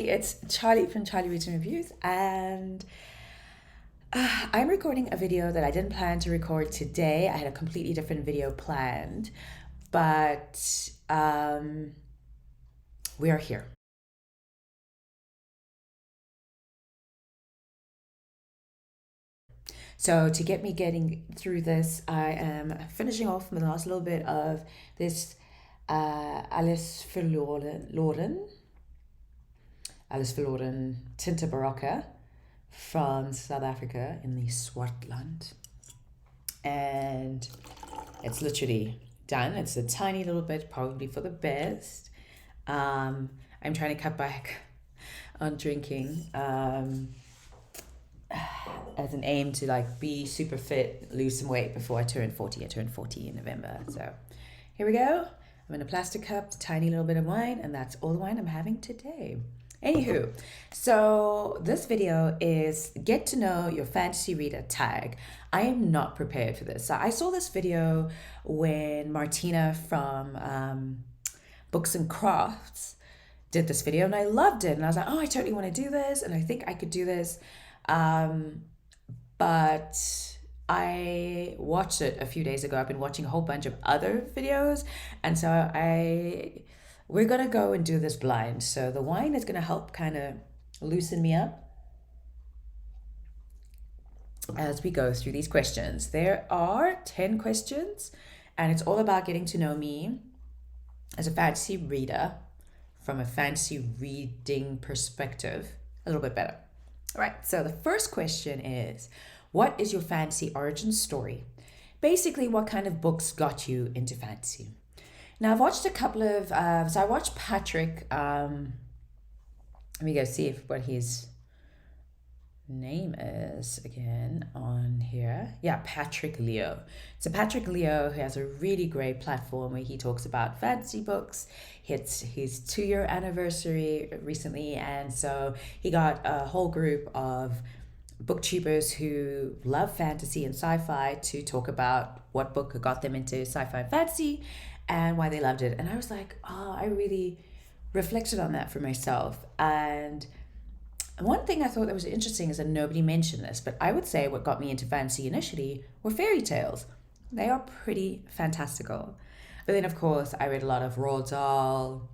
everybody, it's Charlie from Charlie Reads and Reviews, and I'm recording a video that I didn't plan to record today. I had a completely different video planned, but we are here. So to get me getting through this, I am finishing off with the last little bit of this Alice Verloren Tinta Barocca from South Africa in the Swartland. And it's literally done. It's a tiny little bit, probably for the best. I'm trying to cut back on drinking as an aim to be super fit, lose some weight before I turn 40. I turn 40 in November. So here we go. I'm in a plastic cup, a tiny little bit of wine, and that's all the wine I'm having today. Anywho, so this video is get to know your fantasy reader tag. I am not prepared for this. So I saw this video when Martina from Books and Crafts did this video, and I loved it. And I was like, oh, I totally want to do this, and I think I could do this. But I watched it a few days ago. I've been watching a whole bunch of other videos, and so we're gonna go and do this blind. So the wine is gonna help kind of loosen me up as we go through these questions. There are 10 questions, and it's all about getting to know me as a fantasy reader from a fantasy reading perspective a little bit better. All right, so the first question is, what is your fantasy origin story? Basically, what kind of books got you into fantasy? Now, I've watched a couple of, so I watched Patrick, let me go see what his name is again on here. Yeah, Patrick Leo. So Patrick Leo, who has a really great platform where he talks about fantasy books. It's his 2-year anniversary recently, and so he got a whole group of booktubers who love fantasy and sci-fi to talk about what book got them into sci-fi and fantasy and why they loved it. And I was like, oh, I really reflected on that for myself. And one thing I thought that was interesting is that nobody mentioned this, but I would say what got me into fantasy initially were fairy tales. They are pretty fantastical. But then, of course, I read a lot of Roald Dahl.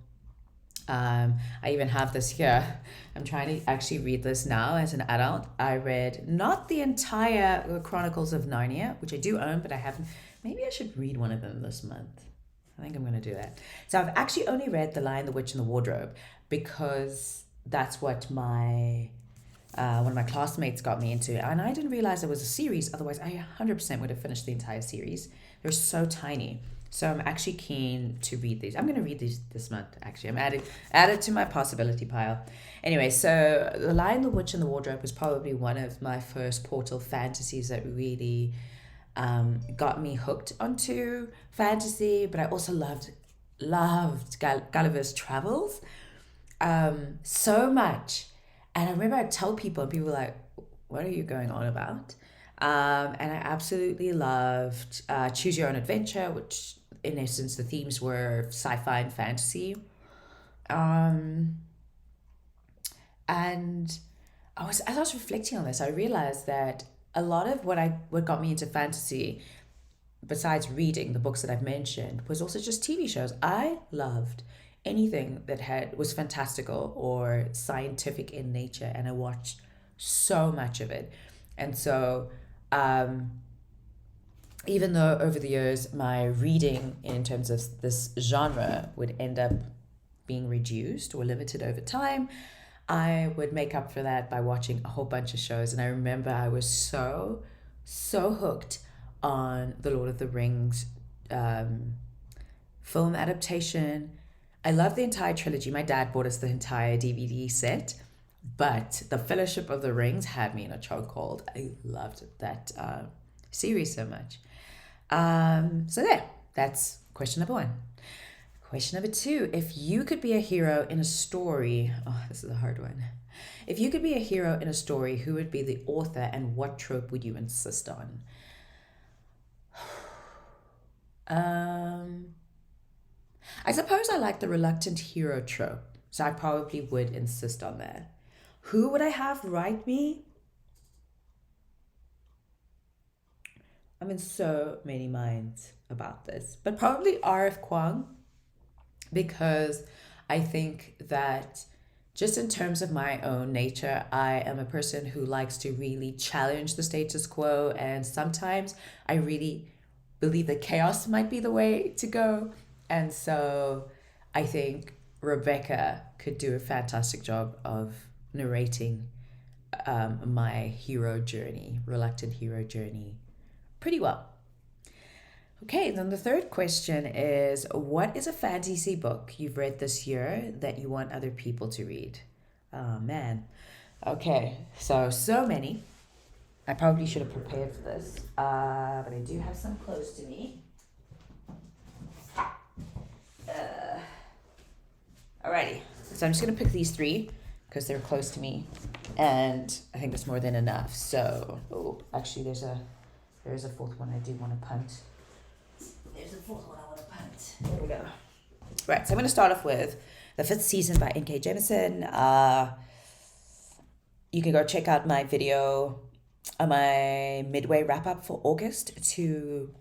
I even have this here. I'm trying to actually read this now as an adult. I read not the entire Chronicles of Narnia, which I do own, but I haven't. Maybe I should read one of them this month. I think I'm going to do that. So I've actually only read The Lion, the Witch, and the Wardrobe because that's what one of my classmates got me into, and I didn't realize it was a series. Otherwise, I 100% would have finished the entire series. They're so tiny. So I'm actually keen to read these. I'm going to read these this month, actually. I'm added to my possibility pile. Anyway, so The Lion, the Witch, and the Wardrobe was probably one of my first portal fantasies that really got me hooked onto fantasy. But I also loved Gulliver's Travels so much. And I remember I'd tell people, and people were like, what are you going on about? And I absolutely loved Choose Your Own Adventure, which in essence the themes were sci-fi and fantasy. And as I was reflecting on this, I realized that a lot of what got me into fantasy, besides reading the books that I've mentioned, was also just TV shows. I loved anything that was fantastical or scientific in nature, and I watched so much of it. And so even though over the years my reading in terms of this genre would end up being reduced or limited over time, I would make up for that by watching a whole bunch of shows. And I remember I was so hooked on the Lord of the Rings film adaptation. I love the entire trilogy. My dad bought us the entire DVD set, but the Fellowship of the Rings had me in a chokehold. I loved that series so much. So that's question number 1. Question number 2, if you could be a hero in a story, oh, this is a hard one. If you could be a hero in a story, who would be the author and what trope would you insist on? I suppose I like the reluctant hero trope. So I probably would insist on that. Who would I have write me? I'm in so many minds about this, but probably RF Kwang, because I think that just in terms of my own nature, I am a person who likes to really challenge the status quo, and sometimes I really believe that chaos might be the way to go. And so I think Rebecca could do a fantastic job of narrating my hero journey, reluctant hero journey, pretty well. Okay, then the third question is, what is a fantasy book you've read this year that you want other people to read? Oh man. Okay, so many. I probably should have prepared for this, but I do have some close to me. Alrighty, so I'm just gonna pick these three because they're close to me, and I think that's more than enough. So, oh, actually, there's a fourth one I do want to punt. There's a fourth one I want to punt. There we go. Right, so I'm gonna start off with the 5th season by N.K. Jemisin. You can go check out my video, my midway wrap up for August to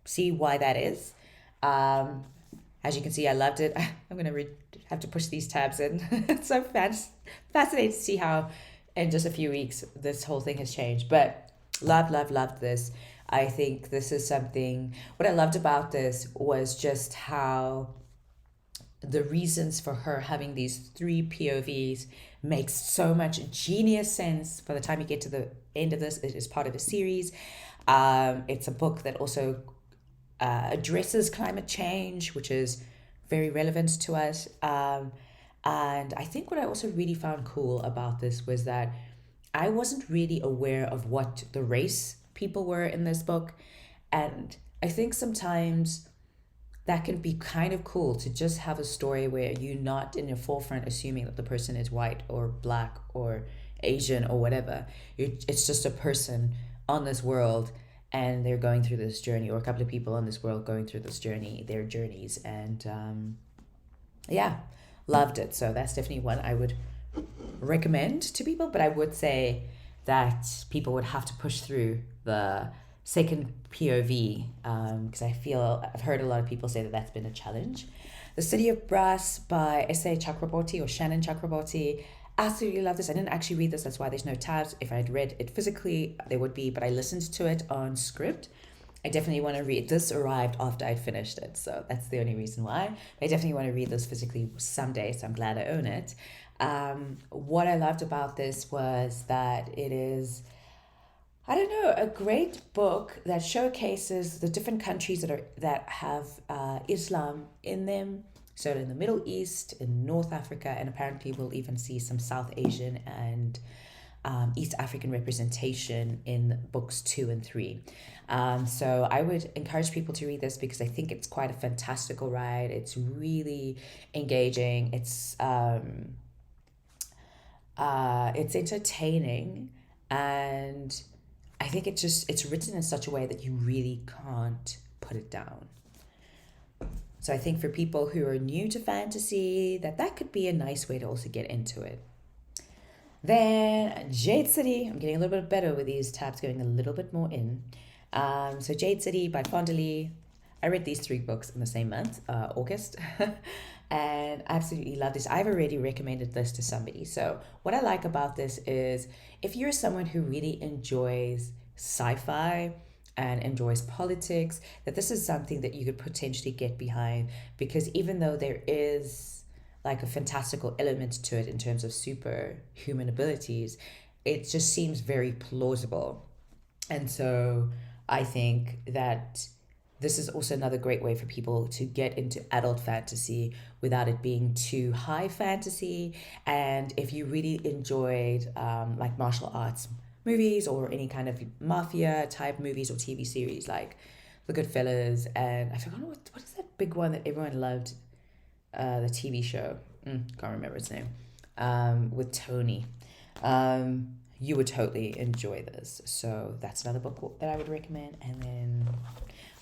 see why that is. As you can see, I loved it. I'm going to have to push these tabs in. It's so fascinating to see how in just a few weeks this whole thing has changed. But loved this. I think this is something, what I loved about this was just how the reasons for her having these 3 POVs makes so much genius sense. By the time you get to the end of this, it is part of a series. It's a book that also addresses climate change, which is very relevant to us. And I think what I also really found cool about this was that I wasn't really aware of what the race people were in this book. And I think sometimes that can be kind of cool to just have a story where you're not in your forefront assuming that the person is white or black or Asian or whatever. It's just a person on this world, and they're going through this journey, or a couple of people on this world going through this journey, their journeys. And yeah, loved it. So that's definitely one I would recommend to people, but I would say that people would have to push through the second POV, because I've heard a lot of people say that that's been a challenge. The City of Brass by S.A. Chakraborty or Shannon Chakraborty. Absolutely love this. I didn't actually read this, that's why there's no tabs. If I'd read it physically, there would be, but I listened to it on script. I definitely want to read this. Arrived after I'd finished it, so that's the only reason why. I definitely want to read this physically someday, so I'm glad I own it. What I loved about this was that it is, I don't know, a great book that showcases the different countries that have Islam in them. So in the Middle East, in North Africa, and apparently we'll even see some South Asian and East African representation in books 2 and 3. So I would encourage people to read this because I think it's quite a fantastical ride. It's really engaging. It's entertaining, and I think it's written in such a way that you really can't put it down. So I think for people who are new to fantasy, that could be a nice way to also get into it. Then Jade City. I'm getting a little bit better with these tabs going a little bit more in. So Jade City by Fondely. I read these 3 books in the same month, August, and I absolutely love this. I've already recommended this to somebody. So what I like about this is if you're someone who really enjoys sci-fi and enjoys politics, that this is something that you could potentially get behind, because even though there is like a fantastical element to it in terms of superhuman abilities, it just seems very plausible. And so I think that this is also another great way for people to get into adult fantasy without it being too high fantasy. And if you really enjoyed like martial arts movies or any kind of mafia type movies or TV series like The Goodfellas, and I forgot what is that big one that everyone loved, the TV show, can't remember its name, with Tony, you would totally enjoy this. So that's another book that I would recommend. And then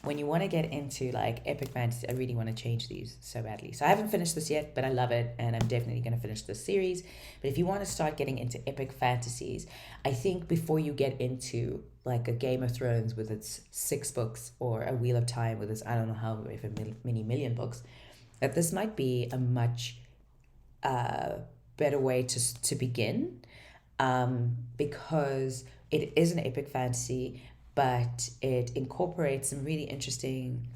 when you want to get into like epic fantasy, I really want to change these so badly. So I haven't finished this yet, but I love it, and I'm definitely going to finish this series. But if you want to start getting into epic fantasies, I think before you get into like a Game of Thrones with its 6 books, or a Wheel of Time with its I don't know how many million books, that this might be a much better way to begin, because it is an epic fantasy, but it incorporates some really interesting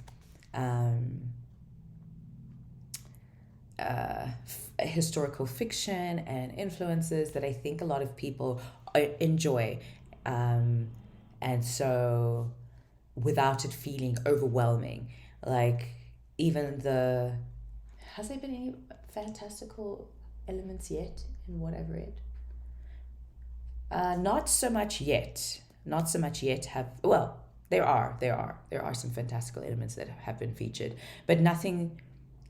historical fiction and influences that I think a lot of people enjoy. And so without it feeling overwhelming, like even has there been any fantastical elements yet in what I've read? Not so much yet. Not so much yet have, well, there are some fantastical elements that have been featured, but nothing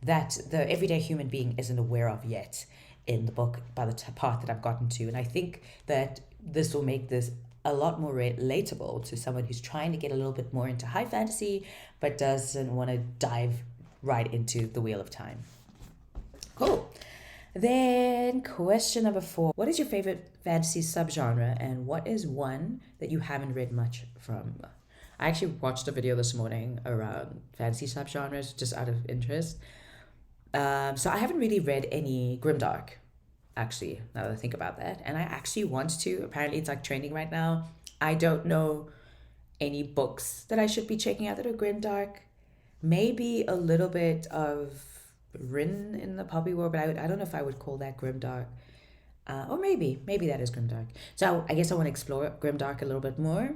that the everyday human being isn't aware of yet in the book by the part that I've gotten to. And I think that this will make this a lot more relatable to someone who's trying to get a little bit more into high fantasy, but doesn't want to dive right into the Wheel of Time. Cool. Then question number 4. What is your favorite fantasy subgenre, and what is one that you haven't read much from? I actually watched a video this morning around fantasy subgenres just out of interest. So I haven't really read any grimdark, actually, now that I think about that. And I actually want to. Apparently it's like trending right now. I don't know any books that I should be checking out that are grimdark. Maybe a little bit of Rin in the Poppy War, but I don't know if I would call that grimdark. Or maybe that is grimdark. So I guess I want to explore grimdark a little bit more.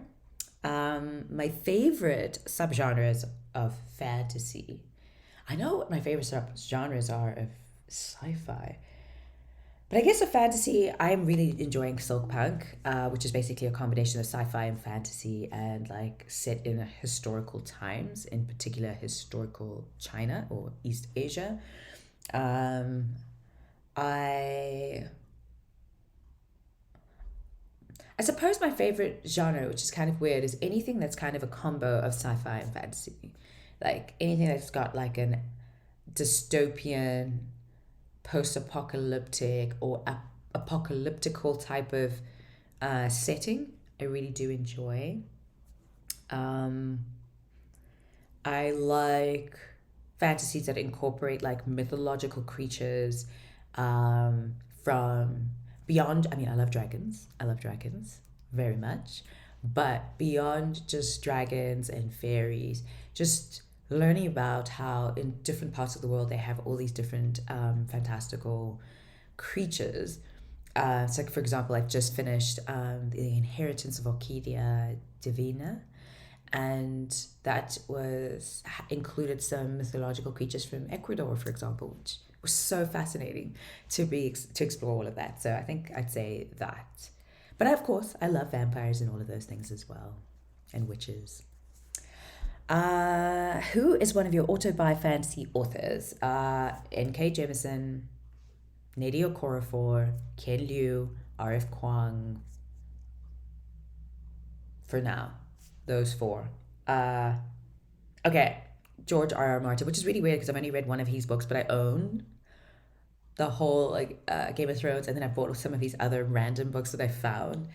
My favorite subgenres of fantasy. I know what my favorite subgenres are of sci-fi. But I guess of fantasy, I'm really enjoying Silkpunk, which is basically a combination of sci-fi and fantasy, and like set in historical times, in particular historical China or East Asia. I suppose my favorite genre, which is kind of weird, is anything that's kind of a combo of sci-fi and fantasy. Like anything that's got like an dystopian, post-apocalyptic, or apocalyptical type of setting, I really do enjoy. I like fantasies that incorporate like mythological creatures from beyond. I mean, I love dragons. Very much. But beyond just dragons and fairies, just learning about how in different parts of the world they have all these different fantastical creatures. So, for example, I've just finished The Inheritance of Orchidia Divina, and that included some mythological creatures from Ecuador, for example, which was so fascinating to explore all of that. So I think I'd say that. But of course, I love vampires and all of those things as well, and witches. Who is one of your auto-buy fantasy authors? N.K. Jemisin, Nnedi Okorafor, Ken Liu, R.F. Kuang. For now, those 4. Okay, George R.R. Martin, which is really weird because I've only read one of his books, but I own the whole Game of Thrones, and then I bought some of these other random books that I found.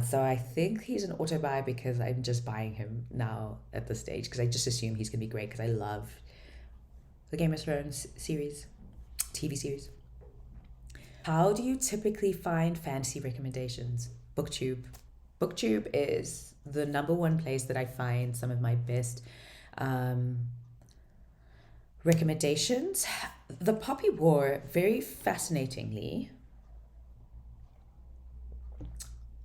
So I think he's an auto-buy because I'm just buying him now at this stage because I just assume he's going to be great because I love the Game of Thrones series, TV series. How do you typically find fantasy recommendations? BookTube. BookTube is the number one place that I find some of my best recommendations. The Poppy War, very fascinatingly,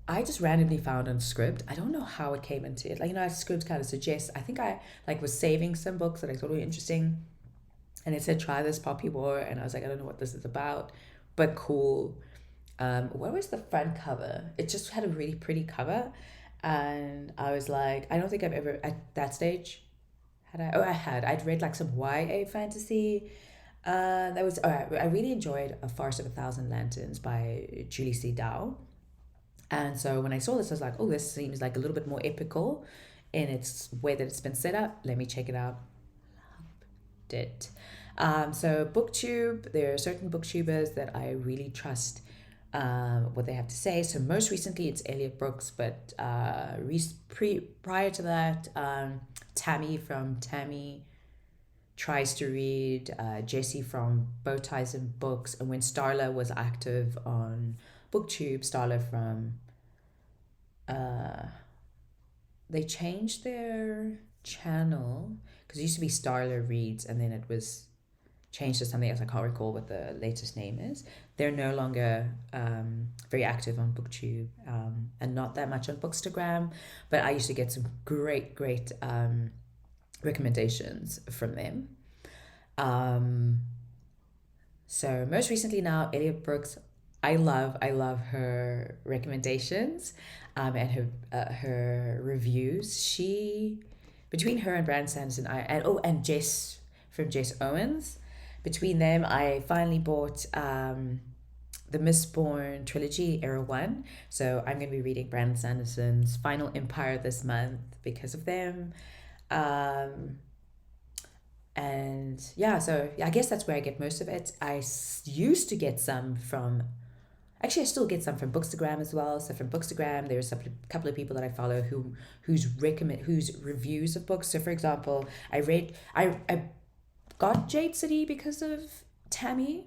I just randomly found on Scribd. I don't know how it came into it. Like, Scribd kind of suggests. I think I was saving some books that I thought were interesting, and it said try this Poppy War, and I was like, I don't know what this is about, but cool. What was the front cover? It just had a really pretty cover, and I was like, I don't think I've ever at that stage had I. Oh, I had. I'd read like some YA fantasy. That was I really enjoyed A Farce of a Thousand Lanterns by Julie C. Dow. And so when I saw this, I was like, oh, this seems like a little bit more epical in its way that it's been set up. Let me check it out. Loved it. So BookTube, there are certain booktubers that I really trust what they have to say. So most recently it's Elliot Brooks, but prior to that, Tammy from Tammy Tries to Read, Jessie from Bow Ties and Books, and when Starla was active on BookTube, Starla from they changed their channel because it used to be Starla Reads, and then it was changed to something else. I can't recall what the latest name is. They're no longer very active on BookTube and not that much on Bookstagram, but I used to get some great recommendations from them. So most recently now, Elliot Brooks, I love her recommendations and her reviews. She, between her and Brandon Sanderson, and Jess from Jess Owens, between them, I finally bought the Mistborn trilogy, Era 1. So I'm going to be reading Brandon Sanderson's Final Empire this month because of them. And yeah, so I guess that's where I get most of it. I used to get some from, actually I still get some from Bookstagram as well. So from Bookstagram, there's a couple of people that I follow whose reviews of books. So for example, I got Jade City because of Tammy,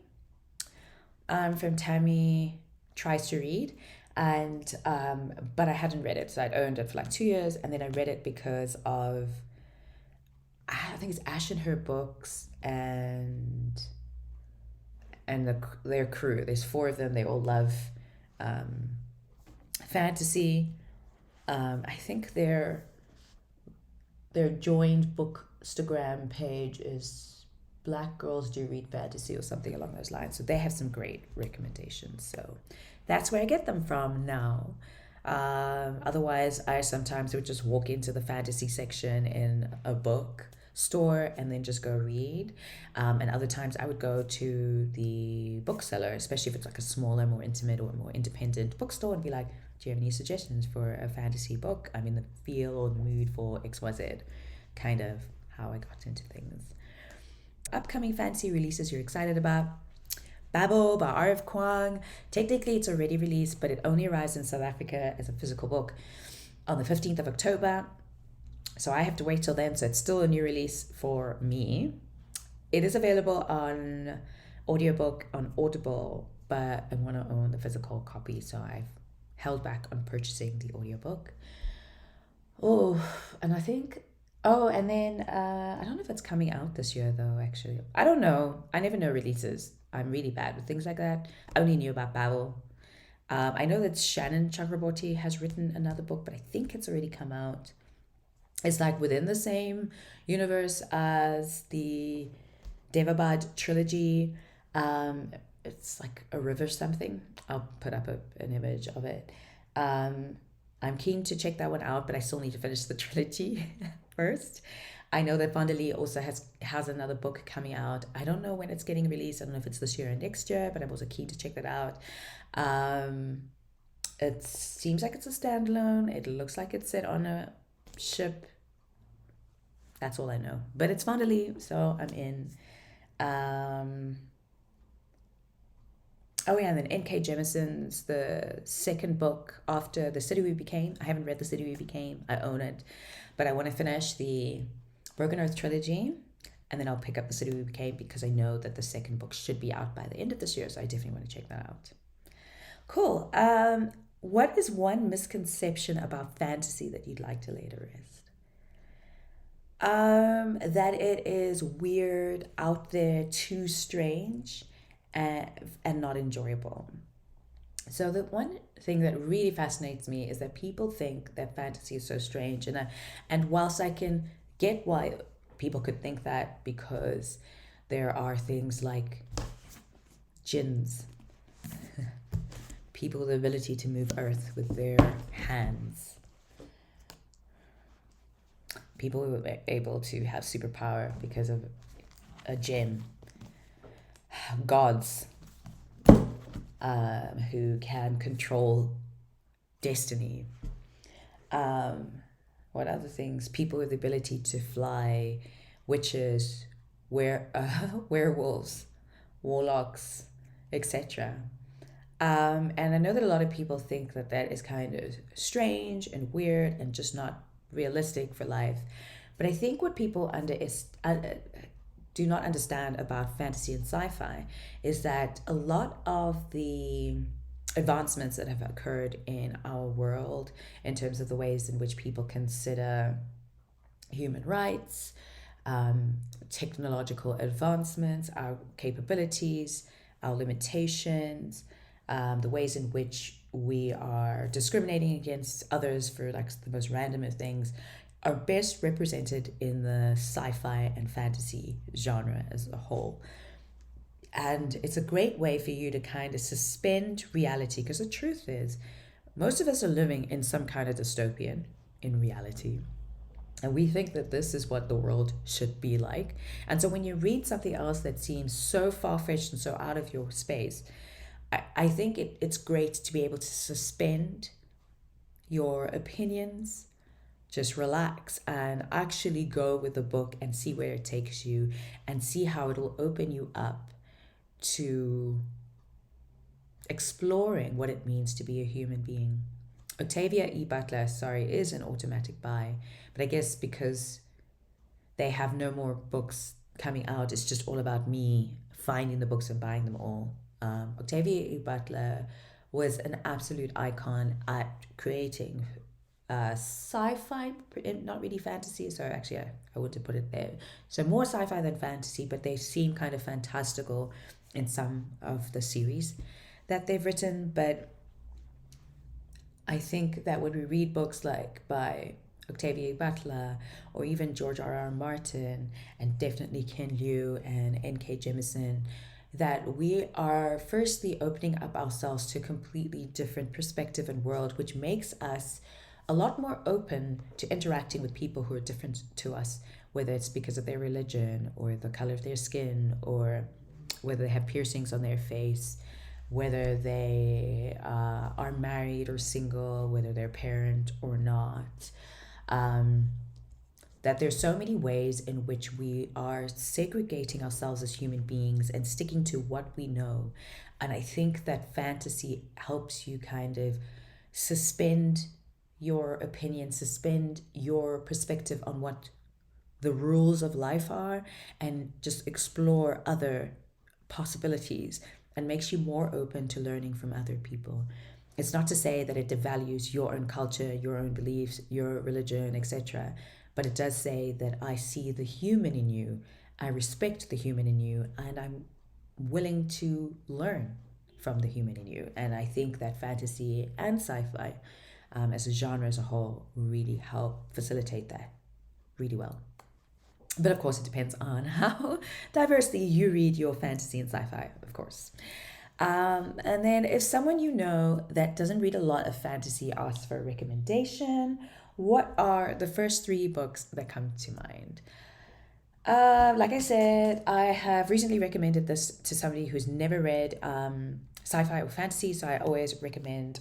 from Tammy Tries to Read, and but I hadn't read it, so I'd owned it for like 2 years, and then I read it because of, I think it's Ash and her books and their crew. There's 4 of them. They all love fantasy. I think their joined Bookstagram page is Black Girls Do Read Fantasy or something along those lines. So they have some great recommendations. So that's where I get them from now. Otherwise, I sometimes would just walk into the fantasy section in a book store and then just go read. And other times I would go to the bookseller, especially if it's like a smaller, more intimate or more independent bookstore, and be like, do you have any suggestions for a fantasy book? I'm in the feel or the mood for XYZ. Kind of how I got into things. Upcoming fantasy releases you're excited about. Babel by R.F. Kuang. Technically it's already released, but it only arrives in South Africa as a physical book on the 15th of October. So I have to wait till then, so it's still a new release for me. It is available on audiobook on Audible, but I want to own the physical copy, so I've held back on purchasing the audiobook. And then I don't know if it's coming out this year though, actually. I don't know. I never know releases. I'm really bad with things like that. I only knew about Babel. I know that Shannon Chakraborty has written another book, but I think it's already come out. It's like within the same universe as the Devabad trilogy. It's like a river something. I'll put up an image of it. I'm keen to check that one out, but I still need to finish the trilogy first. I know that Vanderlee also has another book coming out. I don't know when it's getting released. I don't know if it's this year or next year, but I'm also keen to check that out. It seems like it's a standalone. It looks like it's set on a ship. That's all I know. But it's Vanderlee, so I'm in. And then N.K. Jemison's the second book after The City We Became. I haven't read The City We Became. I own it. But I want to finish the Broken Earth trilogy, and then I'll pick up The City We Became because I know that the second book should be out by the end of this year, so I definitely want to check that out. Cool. What is one misconception about fantasy that you'd like to lay to rest? That it is weird, out there, too strange, and not enjoyable. So the one thing that really fascinates me is that people think that fantasy is so strange, and whilst I can get why people could think that, because there are things like jinns, people with the ability to move earth with their hands, people who are able to have superpower because of a gem, gods who can control destiny, what other things? People with the ability to fly, witches, werewolves, warlocks, etc. And I know that a lot of people think that that is kind of strange and weird and just not realistic for life. But I think what people do not understand about fantasy and sci-fi is that a lot of the advancements that have occurred in our world in terms of the ways in which people consider human rights, um, technological advancements, our capabilities, our limitations, the ways in which we are discriminating against others for like the most random of things are best represented in the sci-fi and fantasy genre as a whole. And it's a great way for you to kind of suspend reality, because the truth is most of us are living in some kind of dystopian in reality. And we think that this is what the world should be like. And so when you read something else that seems so far fetched and so out of your space, I think it's great to be able to suspend your opinions, just relax and actually go with the book and see where it takes you and see how it'll open you up to exploring what it means to be a human being. Octavia E. Butler, sorry, is an automatic buy, but I guess because they have no more books coming out, it's just all about me finding the books and buying them all. Octavia E. Butler was an absolute icon at creating sci-fi, not really fantasy. So actually, I wouldn't put it there. So more sci-fi than fantasy, but they seem kind of fantastical in some of the series that they've written. But I think that when we read books like by Octavia Butler or even George R.R. Martin and definitely Ken Liu and N.K. Jemisin, that we are firstly opening up ourselves to a completely different perspective and world, which makes us a lot more open to interacting with people who are different to us, whether it's because of their religion or the color of their skin or whether they have piercings on their face, whether they are married or single, whether they're a parent or not. That there's so many ways in which we are segregating ourselves as human beings and sticking to what we know. And I think that fantasy helps you kind of suspend your opinion, suspend your perspective on what the rules of life are, and just explore other possibilities and makes you more open to learning from other people. It's not to say that it devalues your own culture, your own beliefs, your religion, etc. But it does say that I see the human in you, I respect the human in you, and I'm willing to learn from the human in you. And I think that fantasy and sci-fi, as a genre as a whole, really help facilitate that really well. But of course, it depends on how diversely you read your fantasy and sci-fi, of course. And then if someone you know that doesn't read a lot of fantasy asks for a recommendation, what are the first three books that come to mind? Like I said, I have recently recommended this to somebody who's never read sci-fi or fantasy, so I always recommend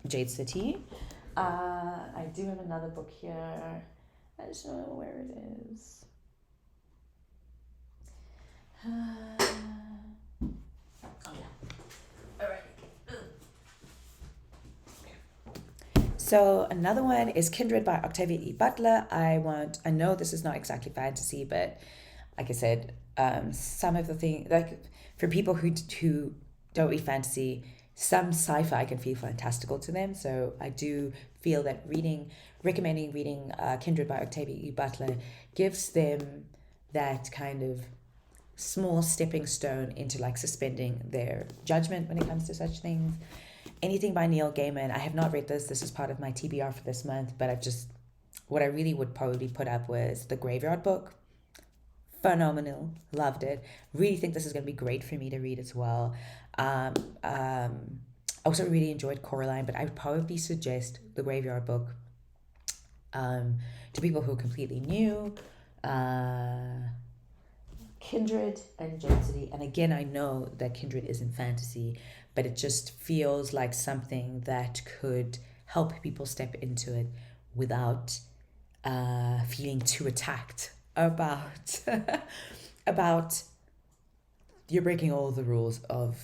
Jade City. I do have another book here. I just don't know where it is. Oh yeah. All right. So another one is Kindred by Octavia E. Butler. I know this is not exactly fantasy, but like I said, some of the things, like for people who don't read fantasy, some sci-fi can feel fantastical to them. So I do feel that recommending reading Kindred by Octavia E. Butler gives them that kind of small stepping stone into like suspending their judgment when it comes to such things. Anything by Neil Gaiman, I have not read this. This is part of my TBR for this month, but what I really would probably put up was The Graveyard Book. Phenomenal. Loved it. Really think this is going to be great for me to read as well. Also really enjoyed Coraline, but I would probably suggest The Graveyard Book to people who are completely new. Kindred and Jade City. And again, I know that Kindred isn't fantasy, but it just feels like something that could help people step into it without feeling too attacked about about you're breaking all the rules of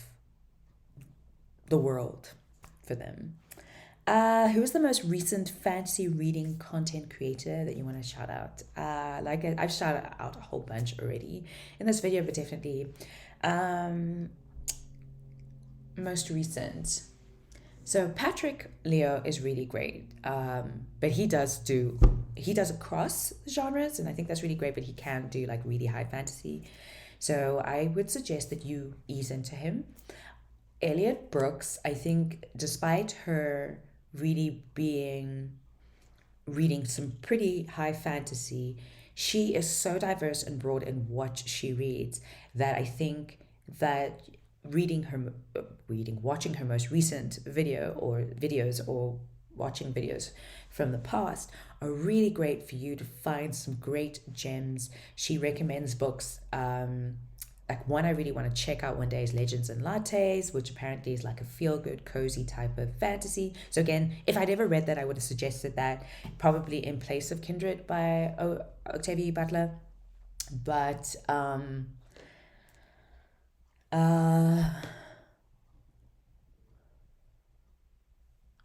the world for them. Who is the most recent fantasy reading content creator that you want to shout out? I've shouted out a whole bunch already in this video, but definitely most recent. So Patrick Leo is really great, but he does across genres, and I think that's really great. But he can do like really high fantasy, so I would suggest that you ease into him. Elliot Brooks, I think, despite her really being reading some pretty high fantasy, she is so diverse and broad in what she reads that I think that watching her most recent videos or watching videos from the past are really great for you to find some great gems. She recommends books. Like one I really want to check out one day is Legends and Lattes, which apparently is like a feel-good, cozy type of fantasy. So again, if I'd ever read that, I would have suggested that, probably in place of Kindred by Octavia Butler. But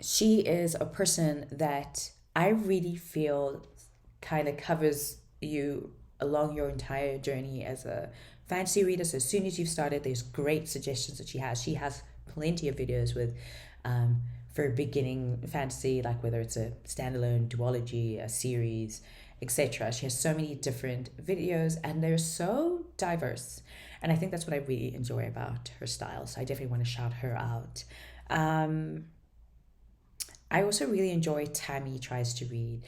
she is a person that I really feel kind of covers you along your entire journey as a fantasy reader. So as soon as you've started, there's great suggestions that she has. She has plenty of videos with for beginning fantasy, like whether it's a standalone duology, a series, etc. She has so many different videos and they're so diverse. And I think that's what I really enjoy about her style. So I definitely want to shout her out. I also really enjoy Tammy Tries to Read.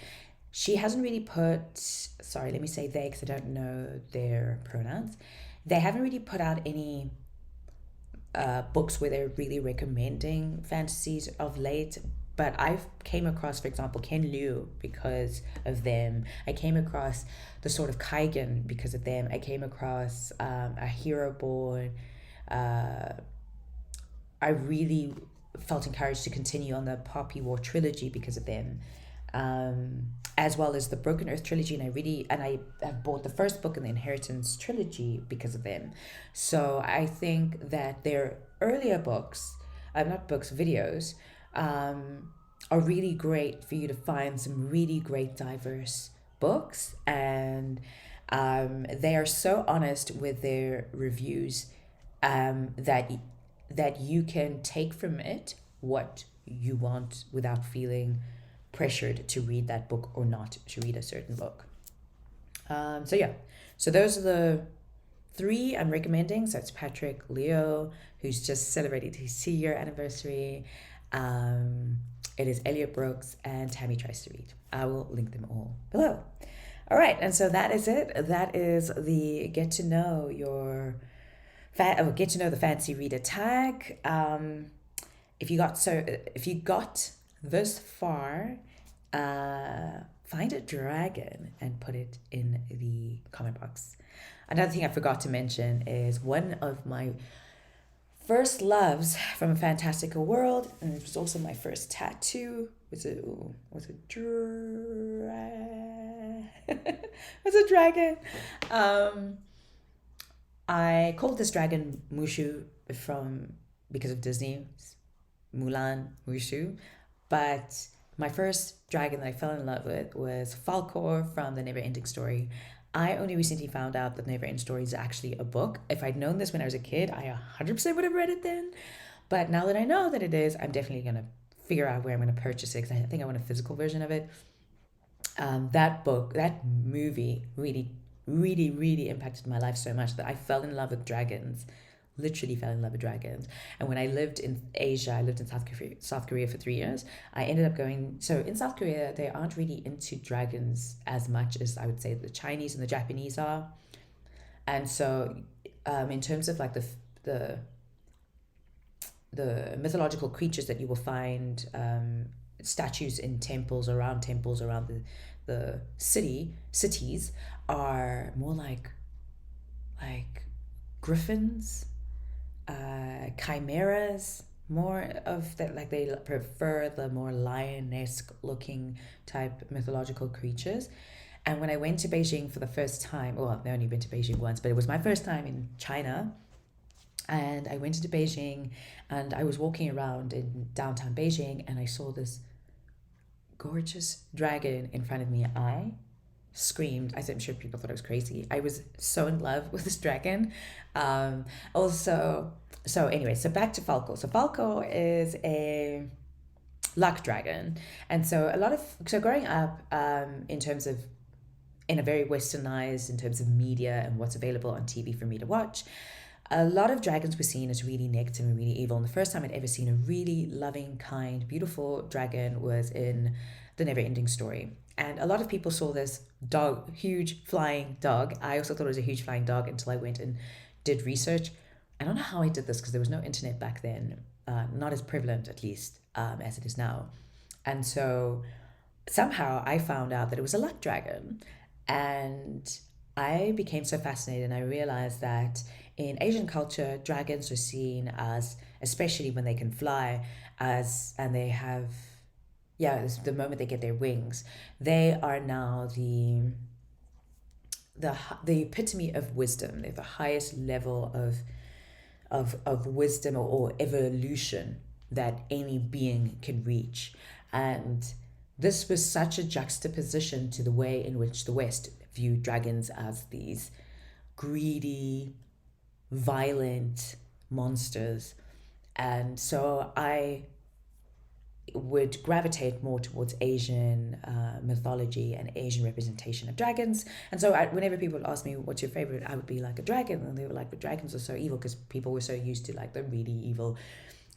She hasn't really sorry, let me say they because I don't know their pronouns. They haven't really put out any books where they're really recommending fantasies of late. But I've came across, for example, Ken Liu because of them. I came across the sort of Kaigen because of them. I came across A Hero Born. I really felt encouraged to continue on the Poppy War trilogy because of them, as well as the Broken Earth trilogy. And I have bought the first book in the Inheritance trilogy because of them. So I think that their earlier books, not books, videos, are really great for you to find some really great diverse books. And they are so honest with their reviews that you can take from it what you want without feeling pressured to read that book or not to read a certain book. So those are the three I'm recommending. So it's Patrick Leo, who's just celebrated his 2-year anniversary. It is Elliot Brooks and Tammy Tries to Read. I will link them all below. All right, and so that is it. That is the get to know the fantasy reader tag. If you got this far, find a dragon and put it in the comment box. Another thing I forgot to mention is one of my first loves from a fantastical world, and it was also my first tattoo. Was a dragon. I called this dragon Mushu because of Disney's Mulan Mushu, but my first dragon that I fell in love with was Falkor from The Never-Ending Story. I only recently found out that Never-Ending Story is actually a book. If I'd known this when I was a kid, I 100% would have read it then. But now that I know that it is, I'm definitely going to figure out where I'm going to purchase it because I think I want a physical version of it. That movie really, really, really impacted my life so much that I fell in love with dragons. Literally fell in love with dragons. And when I lived in Asia, I lived in South Korea for 3 years. I ended up so in South Korea, they aren't really into dragons as much as I would say the Chinese and the Japanese are. And so in terms of like the mythological creatures that you will find, statues in temples around the cities are more like griffins, chimeras, more of that, like they prefer the more lion-esque looking type mythological creatures. And when I went to Beijing for the first time, well, I've only been to Beijing once, but it was my first time in China. And I went into Beijing and I was walking around in downtown Beijing and I saw this gorgeous dragon in front of me. I screamed. I'm sure people thought I was crazy. I was so in love with this dragon. Also, so anyway, so back to Falco. So Falco is a luck dragon, and so growing up, in terms of in a very westernized in terms of media and what's available on TV for me to watch, a lot of dragons were seen as really negative and really evil. And the first time I'd ever seen a really loving, kind, beautiful dragon was in The Never Ending Story. And a lot of people saw this dog, huge flying dog. I also thought it was a huge flying dog until I went and did research. I don't know how I did this because there was no internet back then, not as prevalent at least as it is now. And so somehow I found out that it was a luck dragon. And I became so fascinated and I realized that in Asian culture, dragons are seen as, especially when they can fly, and they have, yeah, the moment they get their wings, they are now the epitome of wisdom. They're the highest level of wisdom or evolution that any being can reach. And this was such a juxtaposition to the way in which the West viewed dragons as these greedy, violent monsters. And so I would gravitate more towards Asian mythology and Asian representation of dragons. And so whenever people would ask me, what's your favorite? I would be like a dragon. And they were like, but dragons are so evil because people were so used to like the really evil.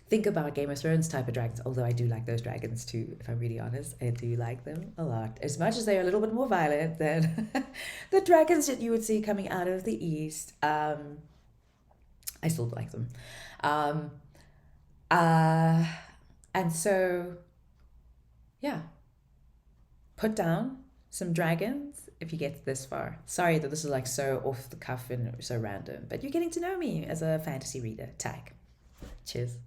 Think about Game of Thrones type of dragons, although I do like those dragons too, if I'm really honest. I do like them a lot. As much as they're a little bit more violent than the dragons that you would see coming out of the East, I still like them. Um, uh, and so, yeah, put down some dragons if you get this far. Sorry that this is like so off the cuff and so random, but you're getting to know me as a fantasy reader. Tag. Cheers.